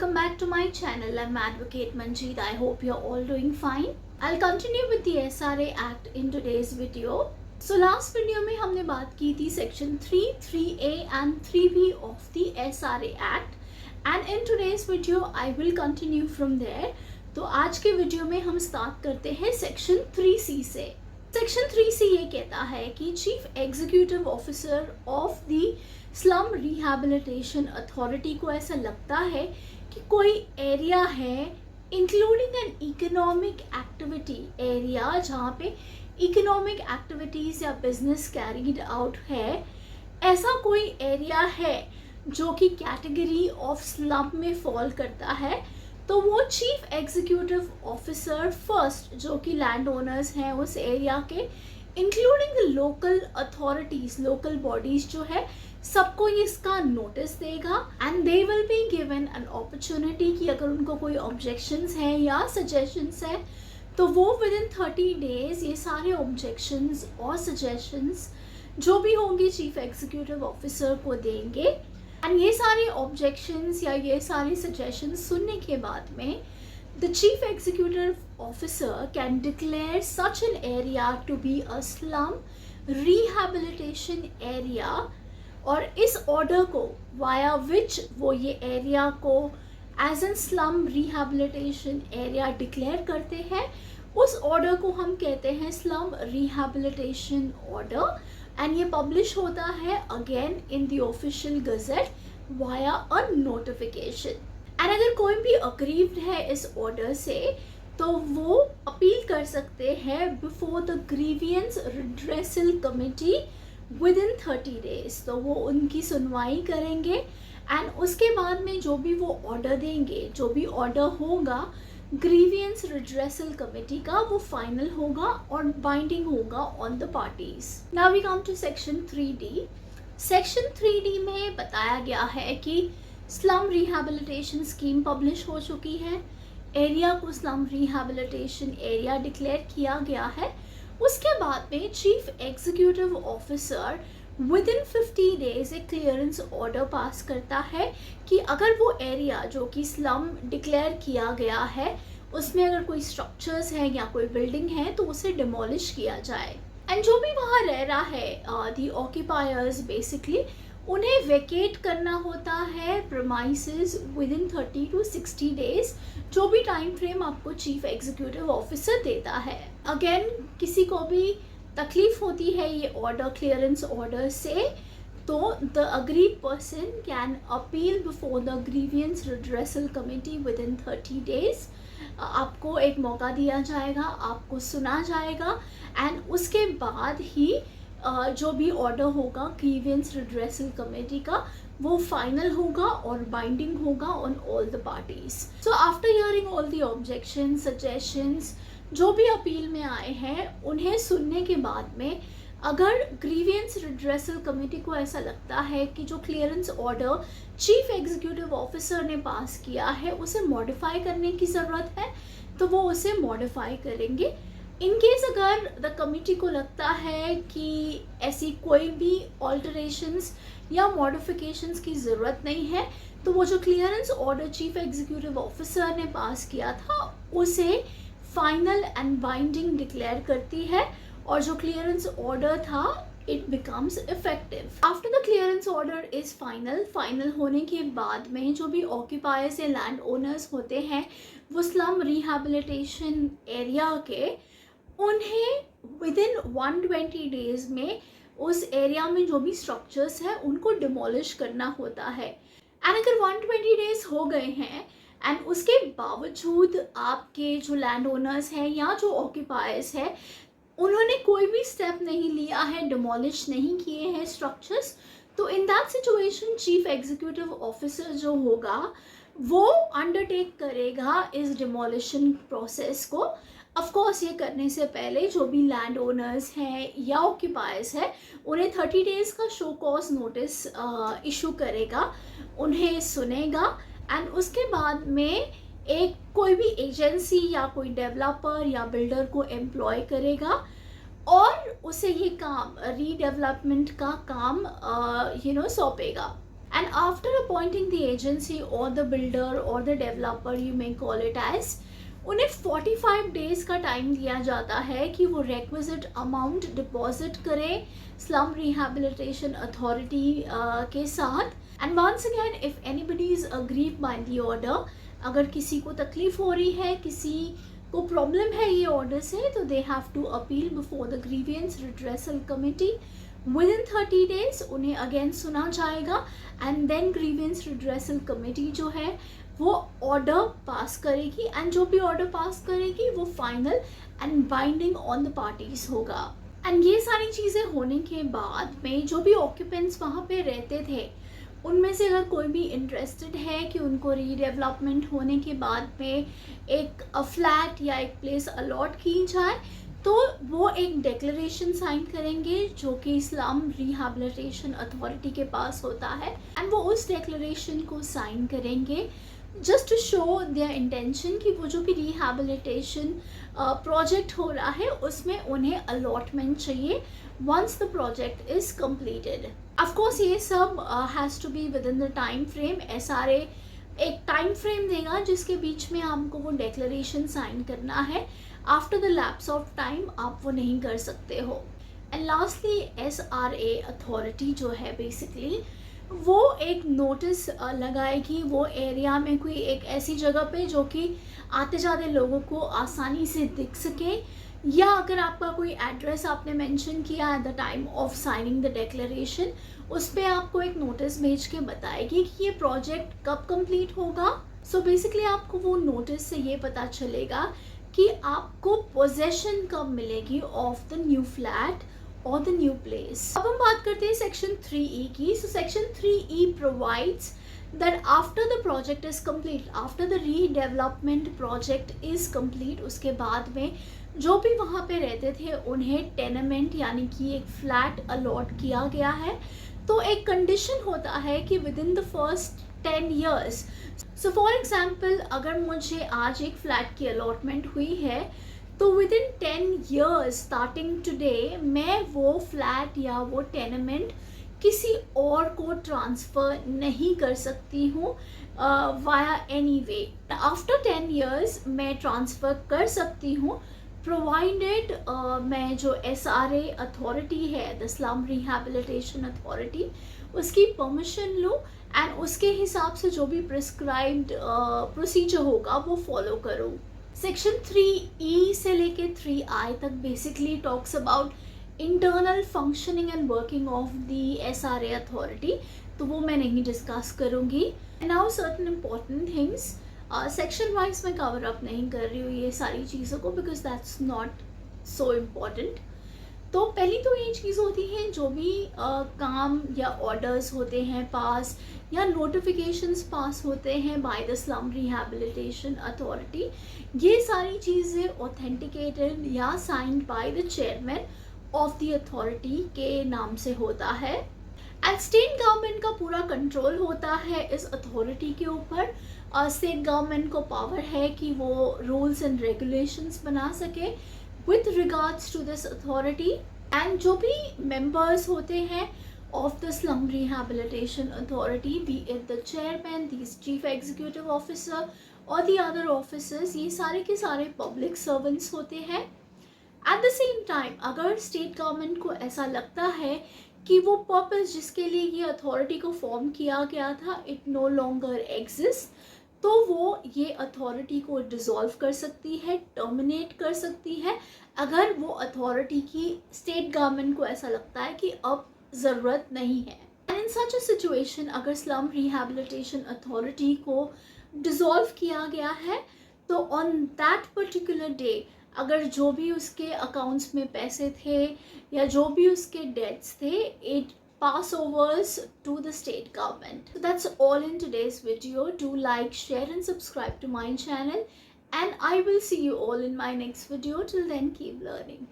welcome back to my channel. I'm Advocate Manjeet. I hope you're all doing fine. I'll continue with the SRA Act in today's video. So last video में हमने बात की थी section 3, 3A and 3B of the SRA Act and in today's video I will continue from there. तो आज के video में हम स्टार्ट करते हैं सेक्शन 3C से। सेक्शन 3C ये कहता है कि chief executive officer of the slum rehabilitation authority को ऐसा लगता है कि कोई एरिया है including an economic activity area जहाँ पे इकोनॉमिक एक्टिविटीज़ या बिजनेस कैरीड आउट है, ऐसा कोई एरिया है जो कि कैटेगरी ऑफ स्लम में फॉल करता है, तो वो चीफ एग्जीक्यूटिव ऑफिसर फर्स्ट जो कि लैंड ओनर्स हैं उस एरिया के including the local authorities local bodies जो है सबको इसका नोटिस देगा and they will be given an opportunity कि अगर उनको कोई ऑब्जेक्शंस हैं या सजेशंस हैं तो वो विद इन 30 डेज ये सारे ऑब्जेक्शंस और सजेशंस जो भी होंगे चीफ एग्जीक्यूटिव ऑफिसर को देंगे एंड ये सारे ऑब्जेक्शंस या ये सारे सजेशंस सुनने के बाद में the chief executive officer can declare such an area to be a slum rehabilitation area और इस ऑर्डर को वाया विच वो ये एरिया को as an slum rehabilitation area declare करते हैं, उस ऑर्डर को हम कहते हैं स्लम रिहैबिलिटेशन ऑर्डर एंड ये पब्लिश होता है again in the official gazette via a notification. And अगर कोई भी अग्रीव्ड है इस ऑर्डर से तो वो अपील कर सकते हैं before the grievance redressal committee within 30 days, तो वो उनकी सुनवाई करेंगे एंड उसके बाद में जो भी वो ऑर्डर देंगे, जो भी ऑर्डर होगा ग्रीवियंस रिड्रेसल कमेटी का, वो फाइनल होगा और बाइंडिंग होगा on the parties. Now we come to section 3D। Section 3D में बताया गया है कि स्लम रिहैबिलिटेशन स्कीम पब्लिश हो चुकी है, एरिया को स्लम रिहैबिलिटेशन एरिया डिक्लेयर किया गया है। उसके बाद में chief executive officer with in 50 days एक क्लियरेंस ऑर्डर पास करता है कि अगर वो एरिया जो कि स्लम डिक्लेयर किया गया है उसमें अगर कोई स्ट्रक्चर्स हैं या कोई बिल्डिंग है तो उसे डिमोलिश किया जाए एंड जो भी वहाँ रह रहा है दी ऑक्यूपायर्स बेसिकली उन्हें वेकेट करना होता है premises with in 30 to 60 days, जो भी टाइम फ्रेम आपको चीफ एग्जीक्यूटिव ऑफिसर देता है। अगेन किसी को भी तकलीफ होती है ये ऑर्डर क्लियरेंस ऑर्डर से तो the agreed person can appeal before the grievance redressal committee with in 30 days. आपको एक मौका दिया जाएगा, आपको सुना जाएगा एंड उसके बाद ही जो भी ऑर्डर होगा ग्रीवियंस रिड्रेसल कमेटी का वो फाइनल होगा और बाइंडिंग होगा on all the parties. So after hearing all the objection suggestions जो भी अपील में आए हैं उन्हें सुनने के बाद में अगर ग्रीवियंस रिड्रेसल कमेटी को ऐसा लगता है कि जो clearance order chief executive officer ने पास किया है उसे मॉडिफाई करने की ज़रूरत है तो वो उसे मॉडिफाई करेंगे। इन केस अगर द कमेटी को लगता है कि ऐसी कोई भी ऑल्टरेशंस या मॉडिफिकेशंस की ज़रूरत नहीं है तो वो जो clearance order chief executive officer ने पास किया था उसे फाइनल एंड बाइंडिंग डिक्लेयर करती है और जो क्लियरेंस ऑर्डर था it becomes effective. After the clearance order is final होने के बाद में जो भी ऑक्यूपायर्स या लैंड ओनर्स होते हैं वो स्लम रिहैबिलिटेशन एरिया के उन्हें विद इन 120 डेज में उस एरिया में जो भी स्ट्रक्चर्स हैं उनको डिमोलिश करना होता है एंड अगर 120 डेज हो गए हैं एंड उसके बावजूद आपके जो लैंड ओनर्स हैं या जो ऑक्यूपायर्स हैं उन्होंने कोई भी स्टेप नहीं लिया है, डिमोलिश नहीं किए हैं स्ट्रक्चर्स, तो in that situation chief executive officer जो होगा वो अंडरटेक करेगा इस डिमोलिशन प्रोसेस को। ऑफ कोर्स ये करने से पहले जो भी लैंड ओनर्स हैं या ऑक्यूपायर्स हैं उन्हें 30 डेज का शो कॉज नोटिस इशू करेगा, उन्हें सुनेगा एंड उसके बाद में एक कोई भी एजेंसी या कोई डेवलपर या बिल्डर को एम्प्लॉय करेगा और उसे ये काम रीडेवलपमेंट का काम सौंपेगा and after appointing the agency or the builder or the developer, you may call it as, उन्हें 45 डेज़ का टाइम दिया जाता है कि वो requisite अमाउंट डिपॉजिट करें स्लम रिहेबिलिटेशन अथॉरिटी के साथ. And once again, if anybody is aggrieve by the order, अगर किसी को तकलीफ हो रही है, किसी को प्रॉब्लम है ये ऑर्डर से, तो they have to appeal before the grievance redressal committee. Within 30 days उन्हें अगेन सुना जाएगा and then grievance redressal committee जो है वो ऑर्डर पास करेगी, एंड जो भी ऑर्डर पास करेगी वो final and binding on the parties होगा. एंड ये सारी चीज़ें होने के बाद में जो भी ऑक्यूपेंट्स वहाँ पे रहते थे, उनमें से अगर कोई भी इंटरेस्टेड है कि उनको रीडेवलपमेंट होने के बाद में एक फ्लैट या एक प्लेस अलॉट की जाए, तो वो एक डिक्लेरेशन साइन करेंगे जो कि स्लम रिहेबिलिटेशन अथॉरिटी के पास होता है, एंड वो उस डिक्लेरेशन को साइन करेंगे just to show their intention कि वो जो भी रिहेबिलिटेशन प्रोजेक्ट हो रहा है उसमें उन्हें अलॉटमेंट चाहिए once the project is completed. Of course ये सब has to be within the time frame. SRA एक टाइम फ्रेम देगा जिसके बीच में आपको वो डिक्लेरेशन साइन करना है. After the lapse of time आप वो नहीं कर सकते हो. एंड लास्टली एसआरए अथॉरिटी जो है बेसिकली वो एक नोटिस लगाएगी वो एरिया में, कोई एक ऐसी जगह पे जो कि आते जाते लोगों को आसानी से दिख सके, या अगर आपका कोई एड्रेस आपने मेंशन किया at the time of signing the declaration, उस पर आपको एक नोटिस भेज के बताएगी कि ये प्रोजेक्ट कब कंप्लीट होगा. सो बेसिकली आपको वो नोटिस से ये पता चलेगा कि आपको पोजेशन कब मिलेगी ऑफ द न्यू फ्लैट और द न्यू प्लेस. अब हम बात करते हैं सेक्शन 3E की. So section 3E provides that after the project is complete, after the redevelopment project is complete, उसके बाद में जो भी वहाँ पे रहते थे उन्हें टेनेमेंट यानी कि एक फ्लैट अलॉट किया गया है. तो एक कंडीशन होता है कि with in the first 10 years, so for example अगर मुझे आज एक फ्लैट की अलॉटमेंट हुई है तो with in 10 years starting today मैं वो फ्लैट या वो टेनेमेंट किसी और को ट्रांसफ़र नहीं कर सकती हूँ via any way. After 10 years मैं ट्रांसफ़र कर सकती हूँ प्रोवाइडेड मैं जो एसआरए अथॉरिटी है, द स्लम रिहेबिलिटेशन अथॉरिटी, उसकी परमिशन लूँ एंड उसके हिसाब से जो भी प्रिस्क्राइब्ड प्रोसीजर होगा वो फॉलो करूँ. सेक्शन 3E से लेके 3I तक basically talks about internal functioning and working of the SRA authority, तो वो मैं नहीं डिस्कस करूँगी. Now certain important things section wise मैं कवर अप नहीं कर रही हूँ ये सारी चीज़ों को because that's not so important. तो पहली तो ये चीज़ होती है जो भी काम या ऑर्डर्स होते हैं पास या नोटिफिकेशंस पास होते हैं by the slum rehabilitation authority, ये सारी चीज़ें ऑथेंटिकेटेड या signed by the chairman of the authority के नाम से होता है. एंड स्टेट गवर्नमेंट का पूरा कंट्रोल होता है इस अथॉरिटी के ऊपर. स्टेट गवर्नमेंट को पावर है कि वो रूल्स एंड रेगुलेशंस बना सके with regards to this authority. And जो भी मेंबर्स होते हैं of the slum rehabilitation authority, be it the chairman, the chief executive officer और द अदर ऑफिसर्स, ये सारे के सारे पब्लिक सर्वेंट्स होते हैं. एट द सेम टाइम अगर स्टेट गवर्नमेंट को ऐसा लगता है कि वो पर्पस जिसके लिए ये अथॉरिटी को फॉर्म किया गया था इट नो लॉन्गर एग्जिस्ट, तो वो ये अथॉरिटी को डिसॉल्व कर सकती है, टर्मिनेट कर सकती है, अगर वो अथॉरिटी की स्टेट गवर्नमेंट को ऐसा लगता है कि अब ज़रूरत नहीं है. And in such a situation अगर स्लम रिहेबिलिटेशन अथॉरिटी को डिसॉल्व किया गया है तो ऑन दैट पर्टिकुलर डे अगर जो भी उसके अकाउंट्स में पैसे थे या जो भी उसके डेट्स थे, it pass overs to the state government. So that's all in today's video. Do like, share and subscribe to my channel, and I will see you all in my next video. Till then, keep learning.